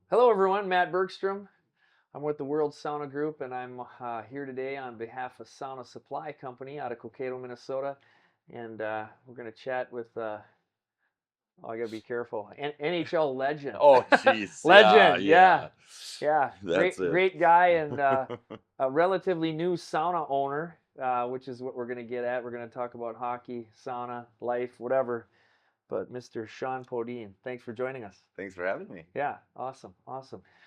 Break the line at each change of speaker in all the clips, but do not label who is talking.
Hello, everyone. Matt Bergstrom. I'm with the World Sauna Group, and I'm here today on behalf of Sauna Supply Company out of Cokato, Minnesota. And we're going to chat with, I got to be careful, NHL legend.
Oh, jeez.
Legend,
Yeah.
yeah.
That's it.
Great guy, and a relatively new sauna owner, which is what we're going to get at. We're going to talk about hockey, sauna, life, whatever. But Mr. Shjon Podein, thanks for joining us.
Thanks for having me.
Yeah, awesome.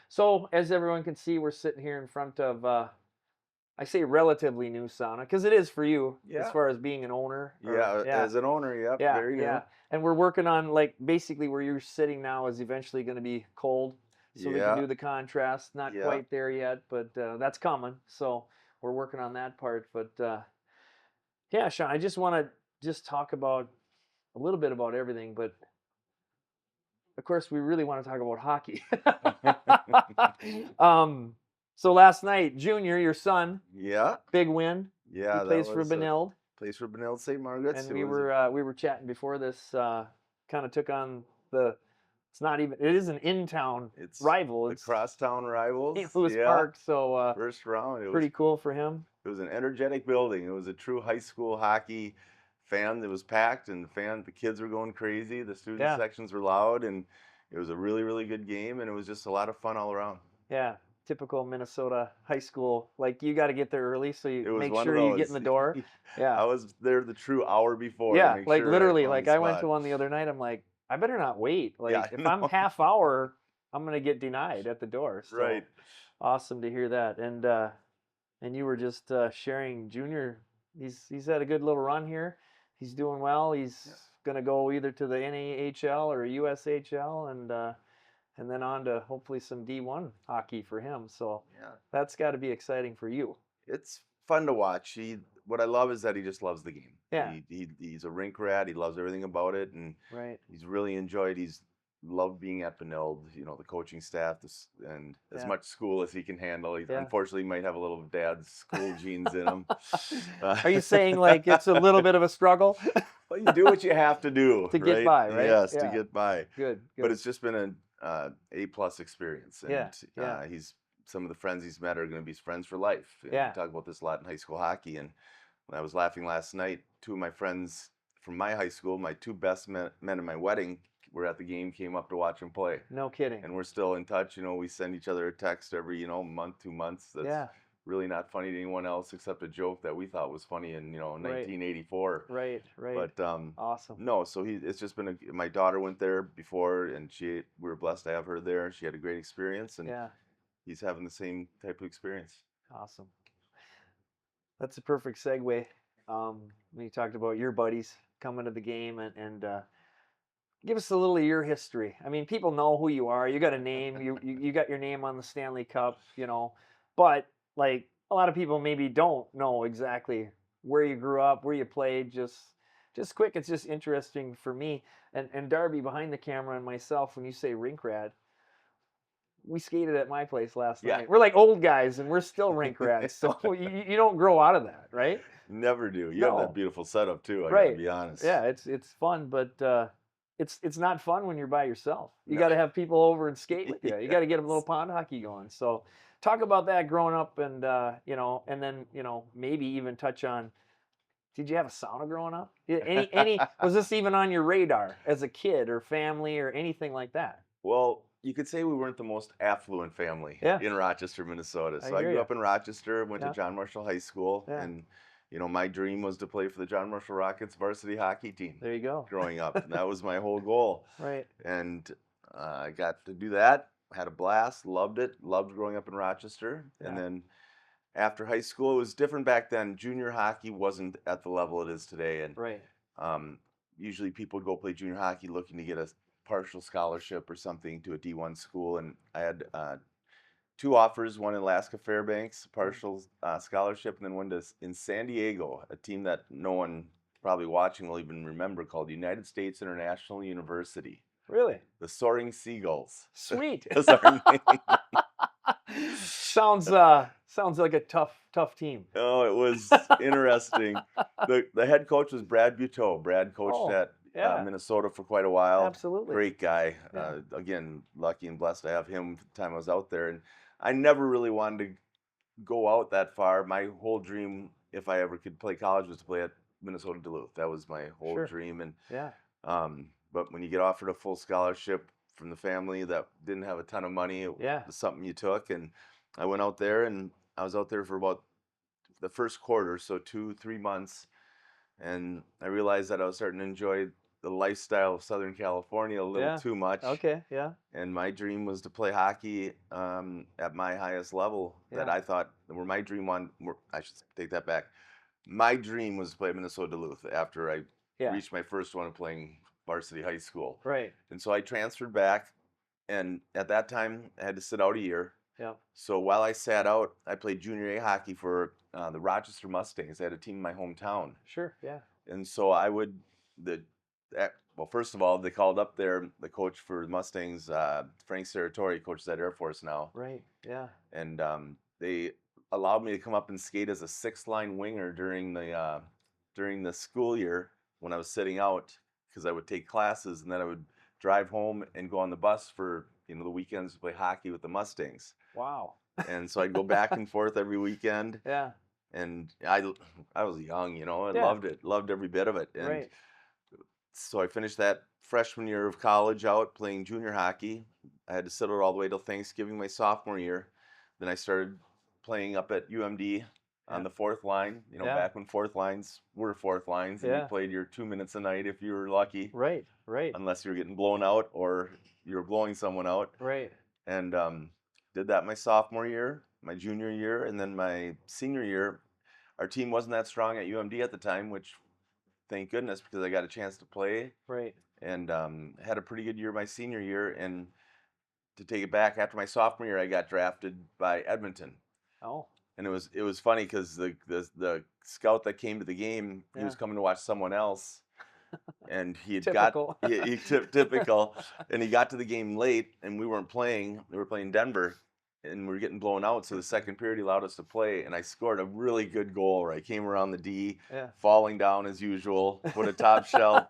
So, as everyone can see, we're sitting here in front of, I say relatively new sauna, because it is for you as
Yeah.
far as being an owner.
Yeah, as an owner, yep,
Yeah,
very new.
yeah. And we're working on, like, basically where you're sitting now is eventually going to be cold, so we can
Yeah.
do the contrast. Not
Yeah.
quite there yet, but that's coming. So we're working on that part. But yeah, Sean, I just want to just talk about a little bit about everything, but of course, we really want to talk about hockey. So last night, Junior, your son,
Yeah.
big win.
Yeah,
He plays
that
for
was
Benilde,
plays for Benilde St. Margaret's.
and we were chatting before this. Kind of took on the. It's not even. It is an in-town
it's
rival.
the
It's
crosstown rivals.
St. Louis
Yeah.
Park, so
First round.
pretty cool for him.
It was an energetic building. It was a true high school hockey fan. It was packed, and the kids were going crazy. The student
Yeah.
sections were loud, and it was a really, really good game, and it was just a lot of fun all around.
Yeah, typical Minnesota high school. Like you got to get there early, so
It
you
was
make
one
sure
of
you
those.
get in the door. Yeah.
I was there the true hour before to
Yeah,
make
like
sure
literally,
on
like
the
I went
spot.
to one the other night. I'm like, I better not wait. Like
Yeah,
if I'm
no.
half hour, I'm gonna get denied at the door. So
Right.
awesome to hear that. And you were just sharing Junior. He's had a good little run here. He's doing well. He's gonna go either to the NHL or USHL, and then on to hopefully some D1 hockey for him. So
Yeah.
that's got to be exciting for you.
It's fun to watch. What I love is that he just loves the game.
Yeah.
He's a rink rat. He loves everything about it, and
Right.
he's really enjoyed. He's loved being at Benilde. The coaching staff, and as much school as he can handle. He unfortunately might have a little of dad's school genes in him.
Are you saying like it's a little bit of a struggle?
Well, you do what you have to do
to get by, right?
Yes, to get by.
Good.
But it's just been an A+ experience, and he's some of the friends he's met are going to be his friends for life. We talk about this a lot in high school hockey, and when I was laughing last night, two of my friends from my high school, my two best men in my wedding, were at the game, came up to watch him play.
No kidding.
And we're still in touch. We send each other a text every month, 2 months. That's really not funny to anyone else except a joke that we thought was funny in 1984.
Right.
But
awesome.
No, so it's just been my daughter went there before, and we were blessed to have her there. She had a great experience, and he's having the same type of experience.
Awesome. That's a perfect segue. When you talked about your buddies coming to the game and give us a little of your history. I mean, people know who you are. You got a name. You got your name on the Stanley Cup, but like a lot of people maybe don't know exactly where you grew up, where you played. Just quick, it's just interesting for me and Darby behind the camera and myself. When you say rink rat, we skated at my place last night. We're like old guys, and we're still rink rats. So you don't grow out of that, right?
Never do. You have that beautiful setup too. I gotta be honest.
Yeah, it's fun, but it's not fun when you're by yourself. You got to have people over and skate with you. You got to get a little pond hockey going. So talk about that growing up, and and then maybe even touch on. Did you have a sauna growing up? Any was this even on your radar as a kid or family or anything like that?
Well, you could say we weren't the most affluent family in Rochester, Minnesota. So I grew up in Rochester, went to John Marshall High School, and my dream was to play for the John Marshall Rockets varsity hockey team.
There you go.
Growing up, and that was my whole goal.
Right.
And I got to do that. Had a blast. Loved it. Loved growing up in Rochester. And then after high school, it was different back then. Junior hockey wasn't at the level it is today, and usually people would go play junior hockey looking to get a partial scholarship or something to a D1 school, and I had two offers, one in Alaska Fairbanks, partial scholarship, and then one in San Diego, a team that no one probably watching will even remember, called United States International University.
Really?
The Soaring Seagulls.
Sweet.
That's our name.
Sounds like a tough team.
Oh, it was interesting. The head coach was Brad Buteau. Brad coached Minnesota for quite a while.
Absolutely.
Great guy.
Yeah.
Again, lucky and blessed to have him the time I was out there. And I never really wanted to go out that far. My whole dream, if I ever could play college, was to play at Minnesota Duluth. That was my whole
Sure.
dream. And
Yeah.
but when you get offered a full scholarship from the family that didn't have a ton of money, it
Yeah.
was something you took. And I went out there, and I was out there for about the first quarter, so 2-3 months. And I realized that I was starting to enjoy the lifestyle of Southern California a little too much.
Okay. Yeah.
And my dream was to play hockey at my highest level. That
Yeah.
I thought were my dream one. I should take that back. My dream was to play at Minnesota Duluth after I
Yeah.
reached my first one of playing varsity high school.
Right.
And so I transferred back, and at that time I had to sit out a year.
Yeah.
So while I sat out, I played junior A hockey for the Rochester Mustangs. They had a team in my hometown.
Sure. Yeah.
And so I would, well, first of all, they called up there the coach for the Mustangs, Frank Serratori, coaches at Air Force now.
Right. Yeah.
And they allowed me to come up and skate as a 6th-line winger during the school year when I was sitting out, because I would take classes and then I would drive home and go on the bus for the weekends to play hockey with the Mustangs.
Wow.
And so I'd go back and forth every weekend.
Yeah.
And I was young, I
Yeah.
loved it, loved every bit of it. And
Right.
so I finished that freshman year of college out playing junior hockey. I had to sit out all the way till Thanksgiving my sophomore year. Then I started playing up at UMD on the 4th line, back when 4th lines were 4th lines, and you played your 2 minutes a night if you were lucky.
Right. Right.
Unless you were getting blown out or you were blowing someone out.
Right.
And did that my sophomore year, my junior year, and then my senior year. Our team wasn't that strong at UMD at the time, which thank goodness, because I got a chance to play.
Right.
And had a pretty good year my senior year. And to take it back, after my sophomore year, I got drafted by Edmonton.
Oh.
And it was funny because the scout that came to the game, he was coming to watch someone else. And he had
Typical.
typical, and he got to the game late, and we weren't playing. We were playing Denver, and we were getting blown out. So the second period, he allowed us to play, and I scored a really good goal where I came around the D, falling down as usual, put a top shelf,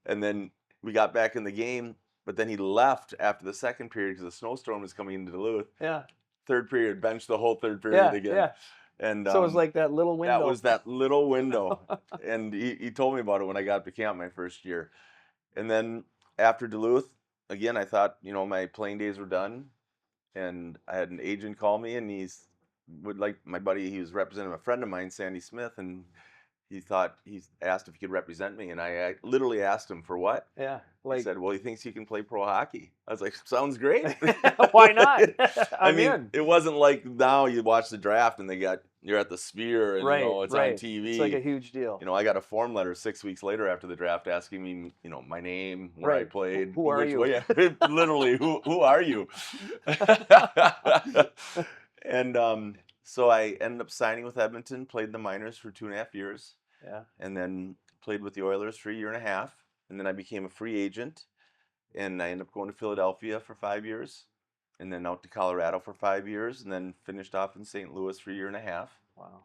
and then we got back in the game. But then he left after the second period because a snowstorm was coming into Duluth.
Yeah.
Third period, benched the whole third period again.
Yeah.
And
so it was like that little window.
That was that little window. And he told me about it when I got to camp my first year. And then after Duluth, again, I thought, my playing days were done. And I had an agent call me, and he was representing a friend of mine, Sandy Smith, and he asked if he could represent me. And I literally asked him for what?
Yeah.
He said, well, he thinks he can play pro hockey. I was like, sounds great.
Why not?
I mean, it wasn't like now you watch the draft and you're at the Sphere and it's on TV.
It's like a huge deal.
I got a form letter 6 weeks later after the draft asking me, my name, where I played.
Who are you?
Yeah, literally, who are you? And so I ended up signing with Edmonton, played the minors for 2.5 years.
Yeah.
And then played with the Oilers for 1.5 years. And then I became a free agent. And I ended up going to Philadelphia for 5 years. And then out to Colorado for 5 years. And then finished off in St. Louis for 1.5 years.
Wow.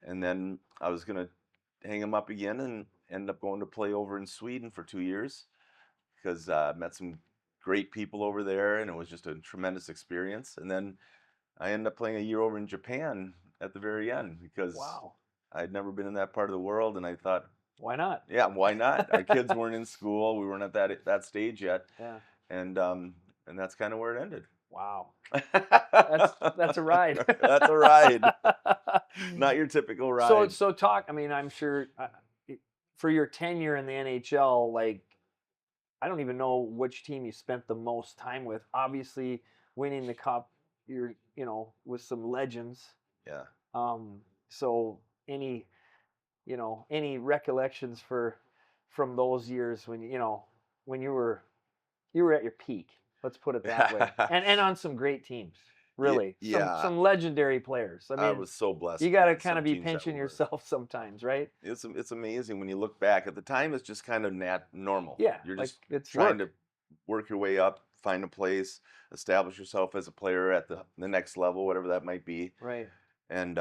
And then I was going to hang him up again and ended up going to play over in Sweden for 2 years. Because I met some great people over there. And it was just a tremendous experience. And then I ended up playing a year over in Japan at the very end. Because I'd never been in that part of the world. And I thought,
why not?
Yeah, why not? Our kids weren't in school. We weren't at that stage yet.
Yeah.
And that's kind of where it ended.
Wow. That's a ride.
That's a ride. Not your typical ride.
So talk. I mean, I'm sure for your tenure in the NHL, like I don't even know which team you spent the most time with. Obviously, winning the cup, you're with some legends.
Yeah.
So any recollections from those years when you were at your peak, let's put it that way, and on some great teams, really. Some legendary players. I mean,
I was so blessed.
You got to kind of be pinching yourself sometimes, right?
It's amazing when you look back. At the time, it's just kind of normal.
Yeah,
you're just
it's
trying to work your way up, find a place, establish yourself as a player at the next level, whatever that might be.
Right.
And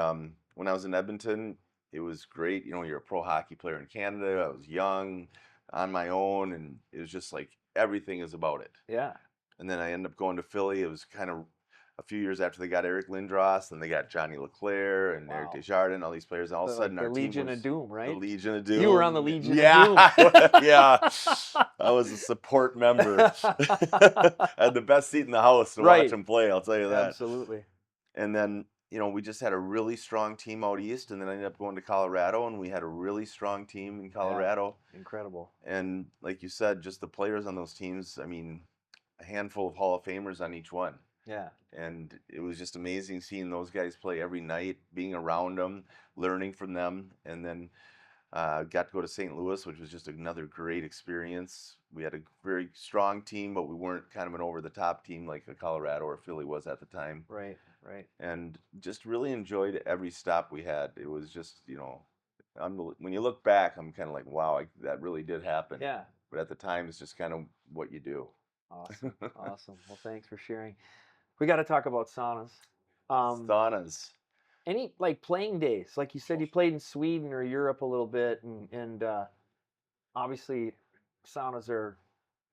when I was in Edmonton, it was great. You're a pro hockey player in Canada. I was young, on my own, and it was just like everything is about it.
Yeah.
And then I ended up going to Philly. It was kind of a few years after they got Eric Lindros, and they got Johnny LeClaire and Eric
Wow.
Desjardins, all these players. And all of a sudden,
The
our team
Legion
was
of Doom,
the
right?
Legion of Doom.
You were on the Legion of
yeah,
Doom.
yeah. I was a support member. I had the best seat in the house to watch
Right.
them play. I'll tell you that.
Absolutely.
And then, we just had a really strong team out east, and then I ended up going to Colorado, and we had a really strong team in Colorado.
Yeah. Incredible.
And like you said, just the players on those teams, I mean, a handful of Hall of Famers on each one.
Yeah.
And it was just amazing seeing those guys play every night, being around them, learning from them. And then got to go to St. Louis, which was just another great experience. We had a very strong team, but we weren't kind of an over-the-top team like a Colorado or Philly was at the time.
Right. Right.
And just really enjoyed every stop we had. It was just, when you look back, I'm kind of like, wow, that really did happen.
Yeah.
But at the time, it's just kind of what you do.
Awesome. Awesome. Well, thanks for sharing. We got to talk about saunas.
Saunas.
Any like playing days, like you said, you played in Sweden or Europe a little bit, and obviously saunas are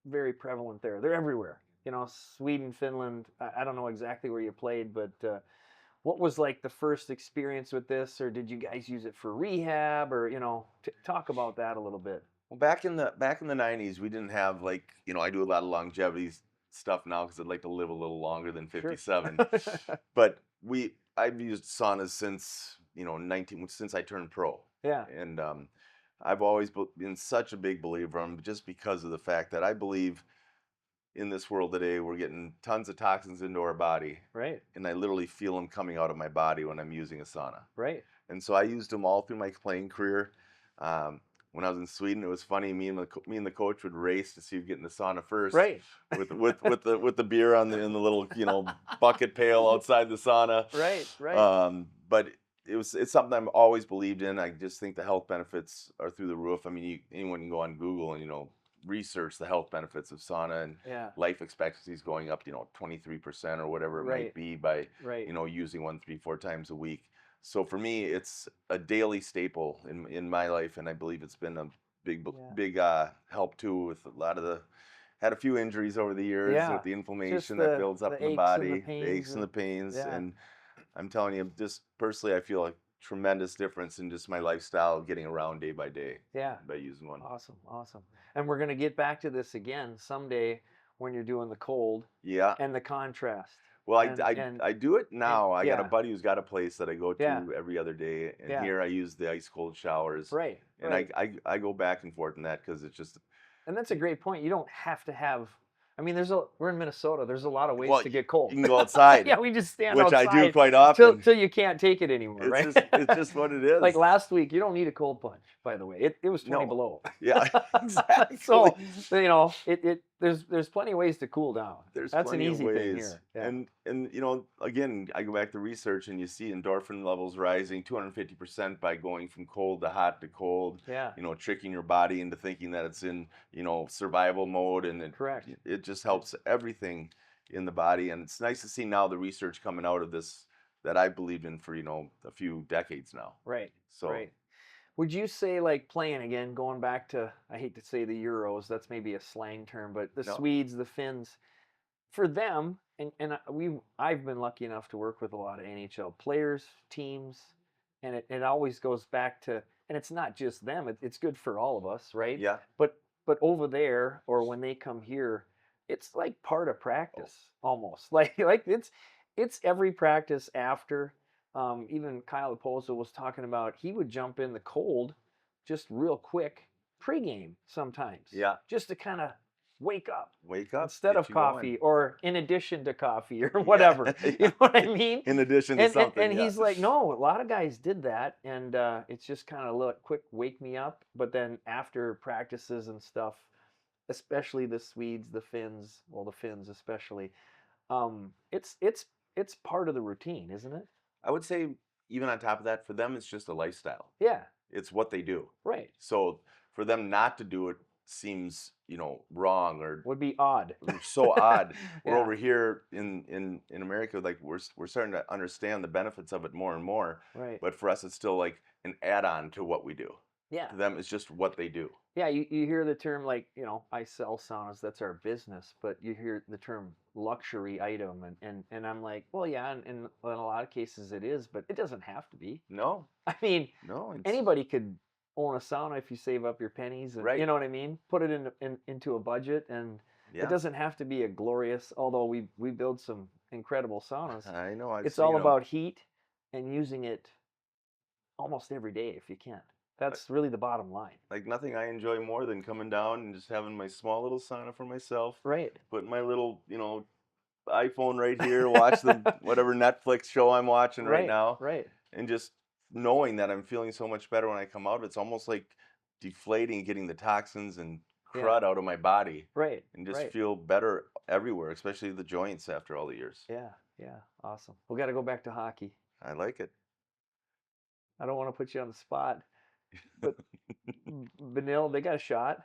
very prevalent there. They're everywhere. Sweden, Finland. I don't know exactly where you played, but what was like the first experience with this, or did you guys use it for rehab, or talk about that a little bit?
Well, back in the '90s, we didn't have like I do a lot of longevity stuff now because I'd like to live a little longer than 57.
Sure.
But I've used saunas since since I turned pro.
Yeah.
And I've always been such a big believer in them just because of the fact that I believe in this world today we're getting tons of toxins into our body.
Right.
And I literally feel them coming out of my body when I'm using a sauna.
Right.
And so I used them all through my playing career. When I was in Sweden, it was funny. Me and the coach would race to see who get in the sauna first.
Right.
With the beer in the little bucket pail outside the sauna.
Right. Right.
But it's something I've always believed in. I just think the health benefits are through the roof. I mean, anyone can go on Google and research the health benefits of sauna, and life expectancy is going up 23% or whatever it might be by using 1, 3, 4 times a week. So for me, it's a daily staple in my life, and I believe it's been a big help too with a lot of had a few injuries over the years with the inflammation that builds up in the body, the aches and the pains, and I'm telling you, just personally, I feel a tremendous difference in just my lifestyle, getting around day by day.
Yeah.
By using one.
Awesome. And we're gonna get back to this again someday when you're doing the cold.
Yeah.
And the contrast.
Well, I do it now. I got a buddy who's got a place that I go to every other day, and here I use the ice cold showers.
Right.
And I go back and forth in that because it's just.
And that's a great point. You don't have to have. I mean, we're in Minnesota. There's a lot of ways to get cold.
You can go outside.
Yeah, we just stand
which
outside.
Which I do quite often.
Till you can't take it anymore, right?
It's just what it is.
Like last week, you don't need a cold plunge, by the way. It was 20 below.
Yeah, exactly.
So, there's plenty of ways to cool down. That's an easy thing here. Yeah.
And again, I go back to research and you see endorphin levels rising 250% by going from cold to hot to cold.
Yeah.
Tricking your body into thinking that it's in, survival mode, and
correct.
It just helps everything in the body. And it's nice to see now the research coming out of this that I believed in for, a few decades now.
Right.
So
right. Would you say, like, playing again, going back to, I hate to say the Euros, that's maybe a slang term, but the Swedes, the Finns, for them, and I've been lucky enough to work with a lot of NHL players, teams, and it always goes back to, and it's not just them, it's good for all of us, right?
Yeah.
But over there, or when they come here, it's like part of practice, almost. Like it's every practice after. Even Kyle Oposo was talking about he would jump in the cold just real quick pregame sometimes.
Yeah.
Just to kind of wake up. Instead of coffee, or in addition to coffee, or whatever. You know what I mean?
In addition to something.
And he's like, no, a lot of guys did that, and it's just kind of a quick wake me up. But then after practices and stuff, especially the Swedes, the Finns, well, the Finns especially, it's part of the routine, isn't it?
I would say, even on top of that, for them, it's just a lifestyle.
Yeah.
It's what they do.
Right.
So for them not to do it seems, wrong, or
would be odd.
So odd. We're over here in America, like we're starting to understand the benefits of it more and more.
Right.
But for us, it's still like an add-on to what we do.
Yeah.
To them, it's just what they do.
Yeah, you hear the term like, I sell saunas, that's our business, but you hear the term luxury item and I'm like, well, yeah, and in a lot of cases it is, but it doesn't have to be.
No,
I mean,
no, it's
anybody could own a sauna if you save up your pennies and you
right.
know what I mean? Put it into a budget and it
Yeah,
doesn't have to be a glorious, although we build some incredible saunas.
I know. I've
It's
seen
all
them.
about heat and using it almost every day if you can. That's really the bottom line.
Like nothing I enjoy more than coming down and just having my small little sauna for myself,
Right.
putting my little, iPhone right here, watch the whatever Netflix show I'm watching right
Right.
now,
Right.
and just knowing that I'm feeling so much better when I come out. It's almost like deflating, getting the toxins and
Yeah.
crud out of my body,
Right.
and just
Right.
feel better everywhere, especially the joints after all the years.
Yeah. Yeah. Awesome. We got to go back to hockey.
I like it.
I don't want to put you on the spot, but Benilde, they got a shot.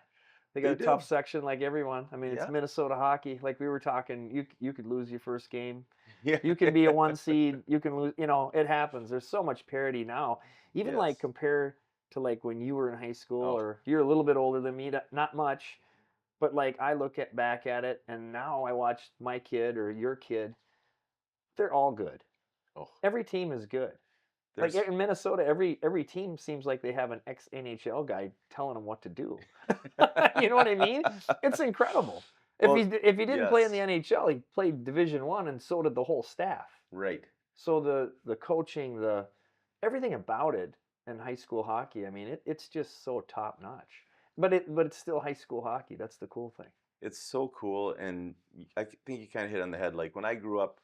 They got
They
a
do.
tough section like everyone. I mean, it's
Yeah.
Minnesota hockey. Like we were talking, you could lose your first game.
Yeah.
You can be a 1 seed. You can lose. It happens. There's so much parity now. Even like
Yes.
compare to like when you were in high school,
Oh.
or you're a little bit older than me, not much, but like I look back at it, and now I watch my kid or your kid. They're all good.
Oh.
Every team is good. Like
There's.
in Minnesota, every team seems like they have an ex NHL guy telling them what to do. You know what I mean? It's incredible.
Well,
If he didn't play in the
yes.
NHL, he played Division One, and so did the whole staff.
Right.
So the coaching, everything about it in high school hockey, I mean, it's just so top notch. But it's still high school hockey. That's the cool thing.
It's so cool, and I think you kind of hit on the head. Like when I grew up,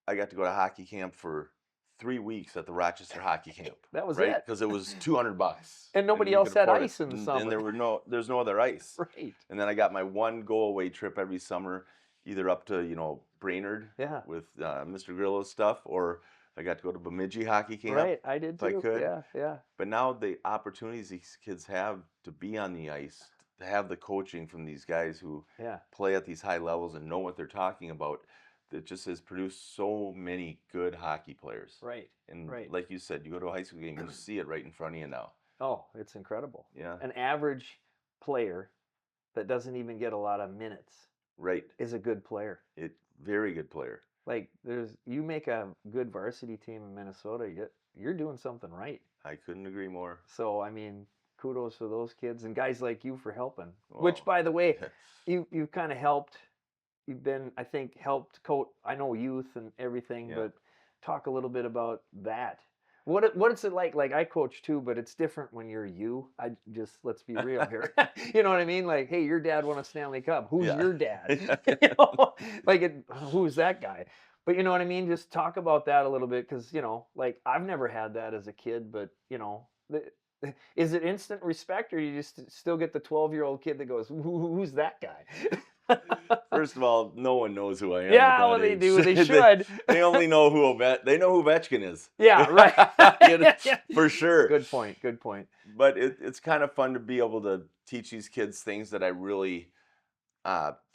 I got to go to hockey camp for 3 weeks at the Rochester Hockey Camp.
That was
right?
it.
Because it was $200,
And nobody
you
else
could
had
afford it.
ice in the
And
summer.
there's no other ice.
Right.
And then I got my one go-away trip every summer, either up to Brainerd
Yeah.
with Mr. Grillo's stuff, or I got to go to Bemidji Hockey Camp
Right. I did
if I
too.
could.
Yeah. Yeah.
But now the opportunities these kids have to be on the ice, to have the coaching from these guys who
Yeah.
play at these high levels and know what they're talking about, that just has produced so many good hockey players.
Right.
And
Right.
like you said, you go to a high school game, you see it right in front of you now.
Oh, it's incredible.
Yeah.
An average player that doesn't even get a lot of minutes
Right.
is a good player.
Very good player.
Like you make a good varsity team in Minnesota, you're doing something right.
I couldn't agree more.
So I mean, kudos to those kids and guys like you for helping.
Oh.
Which, by the way, you've kind of helped. You've been, I think, helped coach. I know youth and everything,
Yeah.
but talk a little bit about that. What is it like? Like I coach too, but it's different when you're you. Let's be real here. You know what I mean? Like, hey, your dad won a Stanley Cup. Who's
Yeah.
your dad? Who's that guy? But you know what I mean? Just talk about that a little bit, because like I've never had that as a kid, but is it instant respect, or you just still get the 12-year-old kid that goes, who's that guy?
First of all, no one knows who I am.
Yeah,
at that
well, they
age.
do. They should.
They only know who they know who Ovechkin is.
Yeah, right.
For sure.
Good point. Good point.
But it's kind of fun to be able to teach these kids things that I really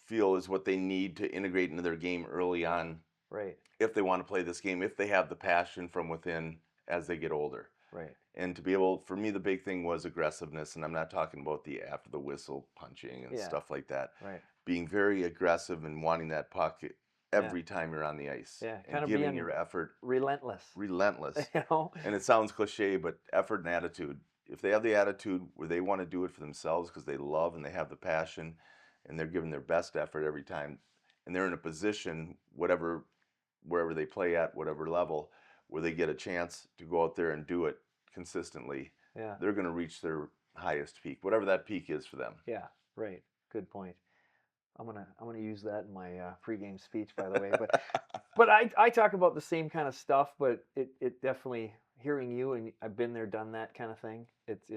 feel is what they need to integrate into their game early on.
Right.
If they want to play this game, if they have the passion from within as they get older.
Right.
And to be able, for me, the big thing was aggressiveness. And I'm not talking about the after the whistle punching and stuff like that.
Right.
Being very aggressive and wanting that puck every time you're on the ice.
Yeah.
And
Kind of
giving
being
your effort.
relentless.
Relentless.
And
it sounds cliche, but effort and attitude. If they have the attitude where they want to do it for themselves because they love and they have the passion and they're giving their best effort every time, and they're in a position, wherever they play at, whatever level, where they get a chance to go out there and do it consistently, they're going to reach their highest peak, whatever that peak is for them.
Yeah, right. Good point. I'm gonna use that in my pregame speech, by the way. But I talk about the same kind of stuff, but it definitely, hearing you, and I've been there, done that kind of thing. It's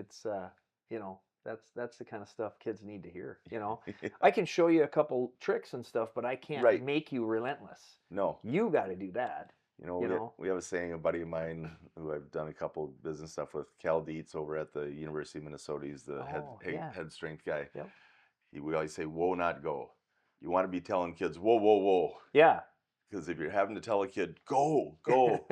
that's the kind of stuff kids need to hear. I can show you a couple tricks and stuff, but I can't make you relentless.
No,
you got to do that.
We have a saying, a buddy of mine who I've done a couple business stuff with, Cal Dietz over at the University of Minnesota. He's the head strength guy.
Yep.
We always say, whoa, not go. You want to be telling kids, whoa, whoa, whoa.
Yeah.
Because if you're having to tell a kid, go, go,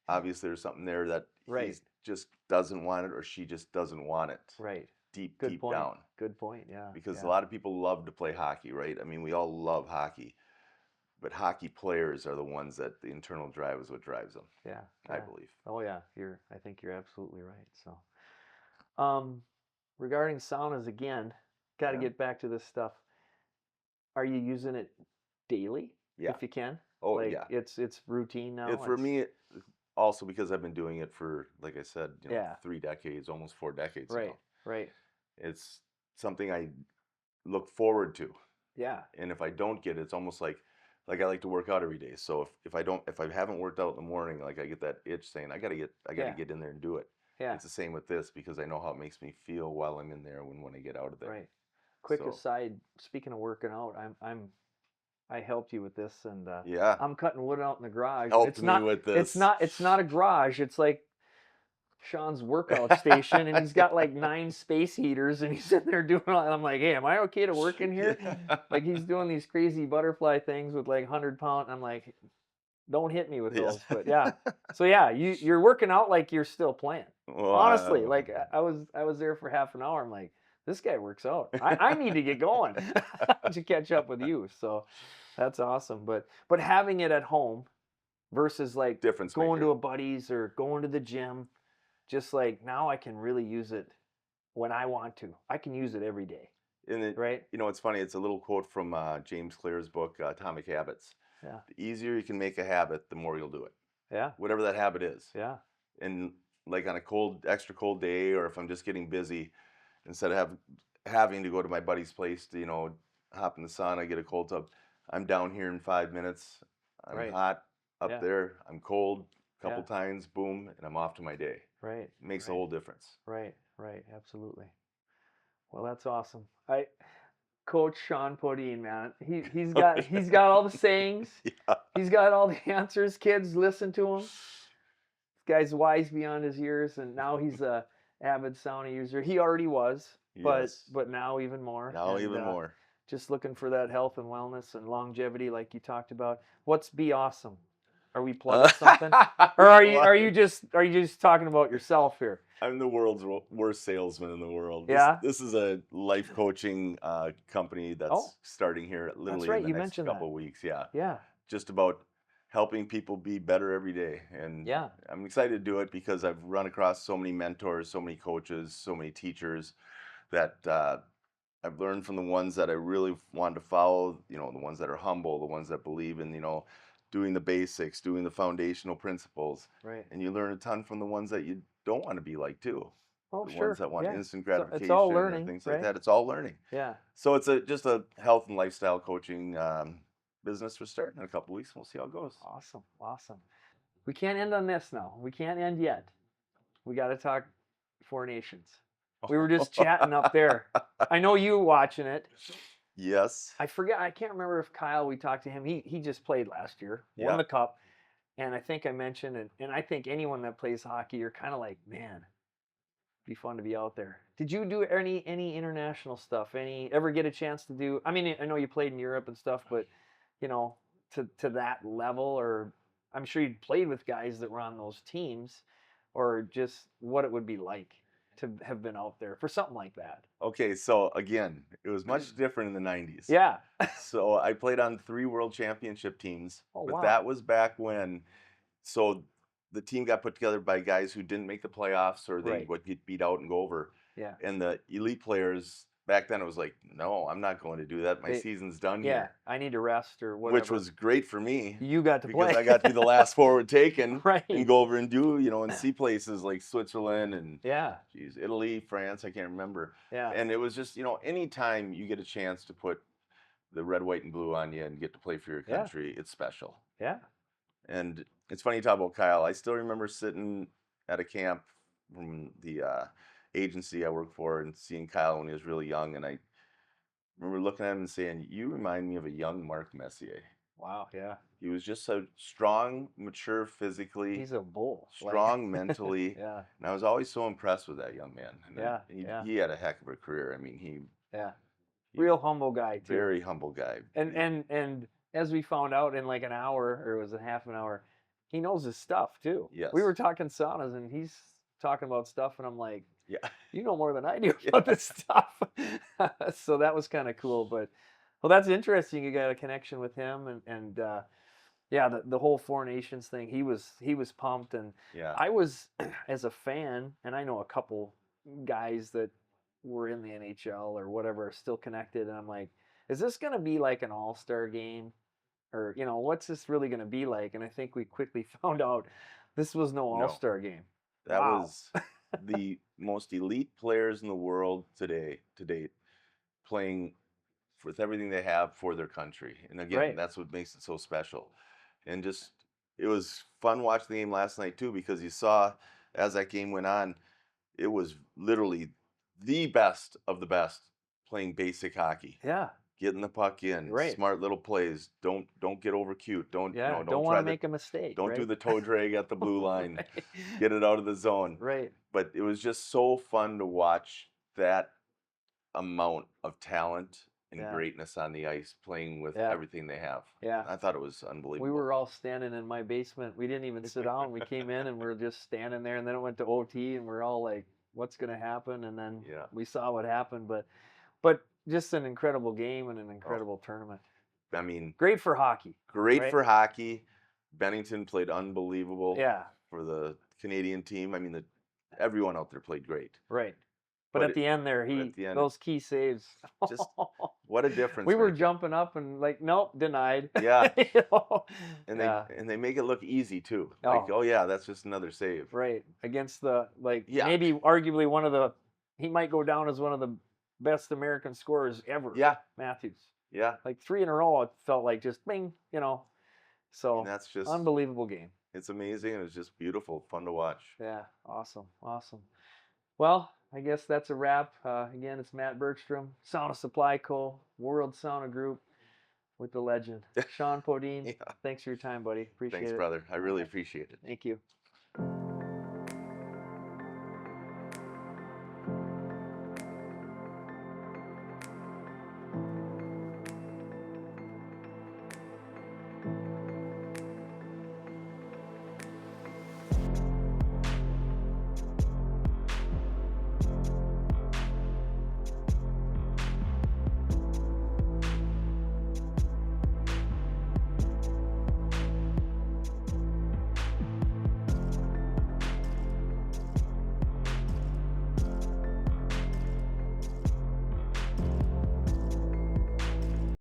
obviously there's something there that he's just doesn't want it or she just doesn't want it
Right.
deep
Good point.
down.
Good point. Yeah.
Because
yeah.
a lot of people love to play hockey, right? I mean, we all love hockey, but hockey players are the ones that the internal drive is what drives them.
Yeah.
I believe.
Oh yeah. I think you're absolutely right. So, regarding saunas again, got to
Yeah.
get back to this stuff. Are you using it daily?
Yeah.
If you can.
Oh,
like,
yeah.
It's routine now.
For me, also because I've been doing it for, like I said,
Yeah.
3 decades, almost 4 decades
Right.
now.
Right.
It's something I look forward to.
Yeah.
And if I don't get it, it's almost like I like to work out every day. So if I haven't worked out in the morning, like I get that itch saying I gotta get in there and do it.
Yeah.
It's the same with this because I know how it makes me feel while I'm in there when I get out of there.
Right. Quick
So-
aside, speaking of working out, I helped you with this, and
Yeah.
I'm cutting wood out in the garage.
Helped
It's
me
not
with this.
It's not a garage. It's like Sean's workout station, and he's got like 9 space heaters, and he's in there doing all. And I'm like, hey, am I okay to work in here? Like he's doing these crazy butterfly things with like 100-pound. I'm like, don't hit me with those. But yeah, so yeah, you're working out like you're still playing.
Well,
Honestly, like I was there for half an hour. I'm like, this guy works out. I need to get going to catch up with you. So that's awesome. But having it at home versus like
difference
going
maker.
to a buddy's or going to the gym, just like now I can really use it when I want to. I can use it every day.
And it,
right?
It's funny. It's a little quote from James Clear's book, Atomic Habits.
Yeah.
The easier you can make a habit, the more you'll do it.
Yeah.
Whatever that habit is.
Yeah.
And like on a extra cold day, or if I'm just getting busy, instead of having to go to my buddy's place to, hop in the sauna, get a cold tub, I'm down here in 5 minutes. I'm
Right.
hot up
Yeah.
there. I'm cold a couple
Yeah.
times, boom, and I'm off to my day.
Right.
It makes a
Right.
whole difference.
Right. Right. Absolutely. Well, that's awesome. Coach Shjon Podein, man, he's got all the sayings.
Yeah.
He's got all the answers. Kids listen to him. This guy's wise beyond his years, and now he's a avid sauna user. He already was,
Yes.
but now even more.
Now
And,
even more.
Just looking for that health and wellness and longevity, like you talked about. What's Be Awesome? Are we plugging something, or are you just talking about yourself here?
I'm the world's worst salesman in the world.
Yeah.
This is a life coaching company that's starting here literally
right,
in the
you
next
mentioned
couple
that.
weeks. Yeah.
Yeah.
Just about helping people be better every day. And
Yeah.
I'm excited to do it because I've run across so many mentors, so many coaches, so many teachers that I've learned from the ones that I really wanted to follow, the ones that are humble, the ones that believe in, doing the basics, doing the foundational principles.
Right.
And you learn a ton from the ones that you don't want to be like too.
Oh,
The
sure.
ones that want
Yeah.
instant
So
gratification
it's all learning,
and things
right?
like that. It's all learning.
Yeah.
So it's just a health and lifestyle coaching business. We're starting in a couple weeks. We'll see how it goes.
Awesome. Awesome. We can't end on this now. We can't end yet. We got to talk Four Nations. We were just chatting up there. I know you watching it.
Yes.
I forget. I can't remember if Kyle, we talked to him. He just played last year, won
Yeah.
the cup. And I think I mentioned, and I think anyone that plays hockey, you're kind of like, man, be fun to be out there. Did you do any international stuff? Ever get a chance to do? I mean, I know you played in Europe and stuff, but to that level, or I'm sure you played with guys that were on those teams, or just what it would be like to have been out there for something like that.
Okay, so again, it was much different in the 90s.
Yeah.
So I played on 3 world championship teams,
Oh,
but
wow.
that was back when, so the team got put together by guys who didn't make the playoffs or they
Right.
would get beat out and go over.
Yeah.
And the elite players, back then it was like, no, I'm not going to do that. My
They-
season's done
Yeah.
here.
I need to rest or whatever.
Which was great for me
you got to
because
play.
I got to be the last forward taken
Right.
and go over and do, and see places like Switzerland and
Yeah.
Italy, France, I can't remember.
Yeah.
And it was just, anytime you get a chance to put the red, white, and blue on you and get to play for your
Yeah.
country, it's special.
Yeah.
And it's funny you talk about Kyle. I still remember sitting at a camp from the agency I worked for and seeing Kyle when he was really young. And I remember looking at him and saying, you remind me of a young Mark Messier.
Wow. Yeah.
He was just so strong, mature physically,
He's a bull.
strong mentally.
Yeah.
And I was always so impressed with that young man. And
Yeah,
he,
yeah.
he had a heck of a career. I mean,
Yeah. Real humble guy too.
very humble guy.
And as we found out in like an hour, or was it half an hour, he knows his stuff too.
Yes.
We were talking saunas, and he's talking about stuff, and I'm like,
Yeah.
you know more than I do about this stuff. So that was kind of cool. But well, that's interesting. You got a connection with him, and yeah, the whole Four Nations thing. He was pumped, and
Yeah.
I was as a fan, and I know a couple guys that were in the NHL or whatever are still connected, and I'm like, is this gonna be like an all-star game? Or what's this really going to be like? And I think we quickly found out this was no
No.
all-star game.
That
Wow.
was the most elite players in the world to date, playing with everything they have for their country. And again,
Right.
that's what makes it so special. And just it was fun watching the game last night too, because you saw as that game went on, it was literally the best of the best playing basic hockey.
Yeah.
Getting the puck in,
Right.
smart little plays. Don't get over cute. Don't
Yeah.
don't
Don't
try
want to
the
make a mistake.
don't
right?
do the toe drag at the blue line.
Right.
Get it out of the zone.
Right.
But it was just so fun to watch that amount of talent and
Yeah.
greatness on the ice playing with
Yeah.
everything they have.
Yeah.
I thought it was unbelievable.
We were all standing in my basement. We didn't even sit down. We came in and we're just standing there, and then it went to OT, and we're all like, "What's going to happen?" And then
Yeah.
we saw what happened. But just an incredible game and an
Oh,
incredible tournament.
I mean,
Great for hockey.
great
right?
for hockey. Bennington played unbelievable
Yeah.
for the Canadian team. I mean, everyone out there played great.
Right. But
But
at the end there,
at the end,
those key saves.
just what a difference.
We were
maker.
jumping up and like, nope, denied.
Yeah.
You know?
And
Yeah.
they make it look easy too. Like,
Oh.
oh yeah, that's just another save.
Right. Against the
Yeah.
maybe arguably he might go down as one of the best American scorers ever.
Yeah.
Matthews.
Yeah.
Like 3 in a row, it felt like just bing, So
And that's just
unbelievable game.
It's amazing, and it's just beautiful, fun to watch.
Yeah, awesome. Well, I guess that's a wrap. Again, it's Matt Bergstrom, Sauna Supply Co., World Sauna Group, with the legend, Shjon Podein.
Yeah.
Thanks for your time, buddy. Appreciate
Thanks,
it.
brother. I really appreciate it.
Thank you.